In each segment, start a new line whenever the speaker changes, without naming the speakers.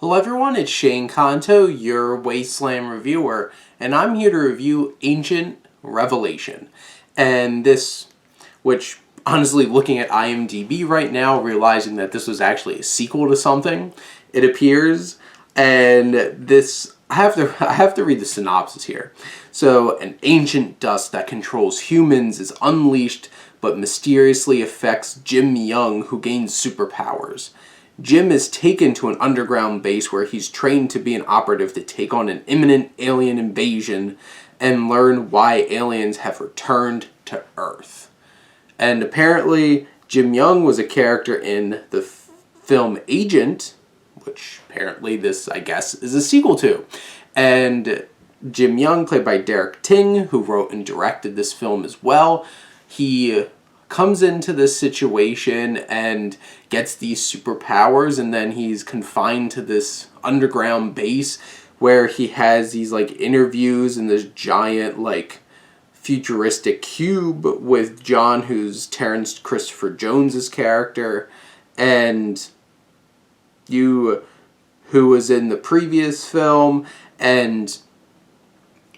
Hello everyone, it's Shane Kanto, your Wasteland reviewer, and I'm here to review Ancient Revelation. And this, which honestly looking at IMDb right now, realizing that this was actually a sequel to something, it appears, and this, I have to read the synopsis here. So, an ancient dust that controls humans is unleashed, but mysteriously affects Jim Young, who gains superpowers. Jim is taken to an underground base where he's trained to be an operative to take on an imminent alien invasion and learn why aliens have returned to Earth. And apparently, Jim Young was a character in the film Agent, which apparently this, I guess, is a sequel to. And Jim Young, played by Derek Ting, who wrote and directed this film as well, he comes into this situation and gets these superpowers, and then he's confined to this underground base where he has these interviews in this giant futuristic cube with John, who's Terrence Christopher Jones's character, and who was in the previous film, and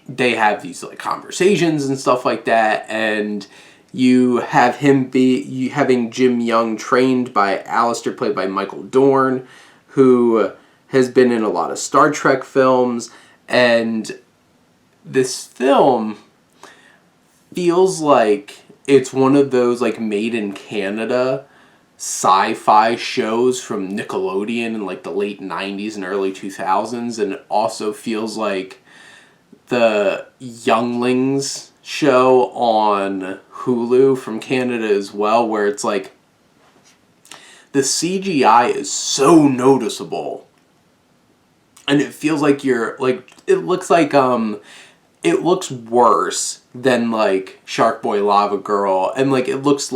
they have these conversations and stuff like that, and you have having Jim Young trained by Alistair, played by Michael Dorn, who has been in a lot of Star Trek films, and this film feels like it's one of those made in Canada sci-fi shows from Nickelodeon in the late 90s and early 2000s, and it also feels like the Younglings show on Hulu from Canada as well, where it's the CGI is so noticeable, and it feels like it looks worse than Shark Boy Lava Girl, and it looks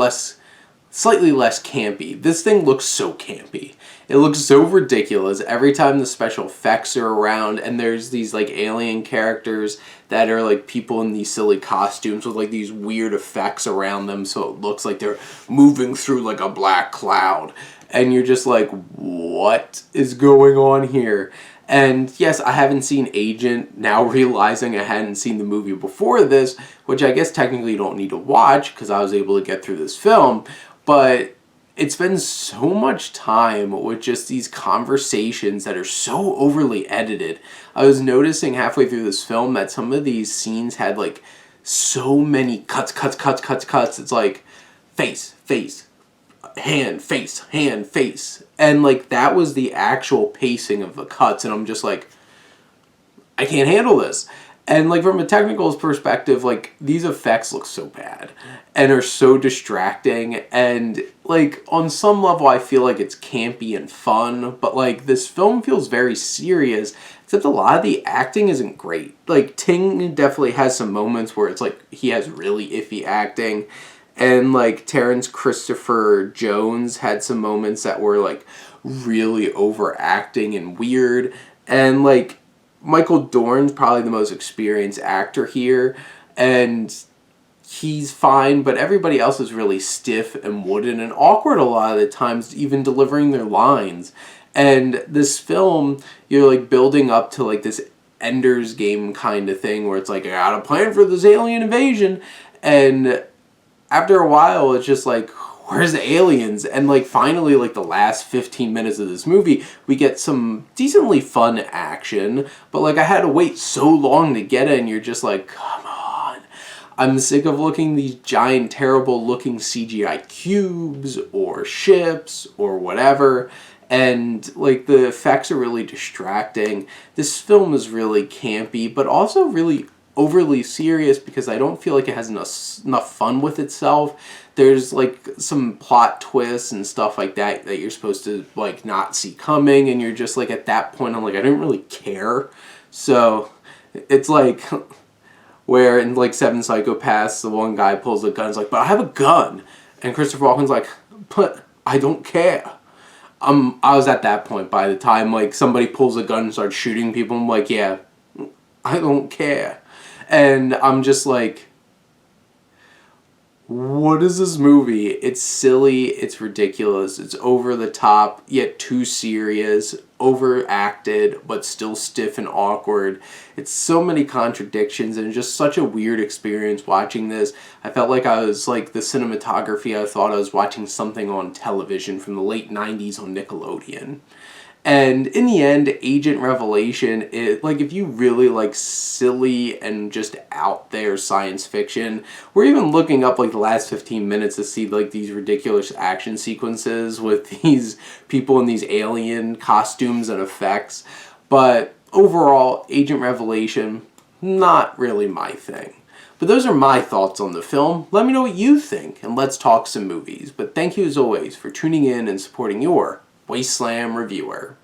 slightly less campy. This thing looks so campy. It looks so ridiculous every time the special effects are around, and there's these alien characters that are people in these silly costumes with these weird effects around them, so it looks like they're moving through a black cloud, and you're just what is going on here? And yes, I haven't seen Agent, now realizing I hadn't seen the movie before this, which I guess technically you don't need to watch because I was able to get through this film, but it spends so much time with just these conversations that are so overly edited. I was noticing halfway through this film that some of these scenes had so many cuts. It's face, hand, face. And that was the actual pacing of the cuts, and I'm just I can't handle this. And from a technical perspective, these effects look so bad and are so distracting, and on some level I feel it's campy and fun, but this film feels very serious, except a lot of the acting isn't great. Ting definitely has some moments where it's he has really iffy acting, and Terrence Christopher Jones had some moments that were really overacting and weird, and Michael Dorn's probably the most experienced actor here, and he's fine, but everybody else is really stiff and wooden and awkward a lot of the times, even delivering their lines. And this film, you're building up to this Ender's Game kind of thing, where it's I got a plan for this alien invasion, and after a while it's just where's the aliens? And finally the last 15 minutes of this movie, we get some decently fun action, but I had to wait so long to get it, and you're just come on. I'm sick of looking these giant, terrible looking CGI cubes or ships or whatever, and the effects are really distracting. This film is really campy, but also really overly serious because I don't feel it has enough fun with itself. There's some plot twists and stuff that you're supposed to not see coming, and you're just at that point I'm I didn't really care. So it's where in Seven Psychopaths the one guy pulls a gun, is but I have a gun, and Christopher Walken's but I don't care. I was at that point by the time somebody pulls a gun and starts shooting people. I'm yeah, I don't care. And I'm just what is this movie? It's silly, it's ridiculous, it's over the top, yet too serious, overacted but still stiff and awkward. It's so many contradictions and just such a weird experience watching this. I felt like I was like the cinematography, I thought I was watching something on television from the late 90s on Nickelodeon. And in the end, Agent Revelation, like if you really like silly and just out there science fiction, we're even looking up like the last 15 minutes to see like these ridiculous action sequences with these people in these alien costumes and effects. But overall, Agent Revelation, not really my thing. But those are my thoughts on the film. Let me know what you think, and let's talk some movies. But thank you as always for tuning in and supporting your Wasteland reviewer.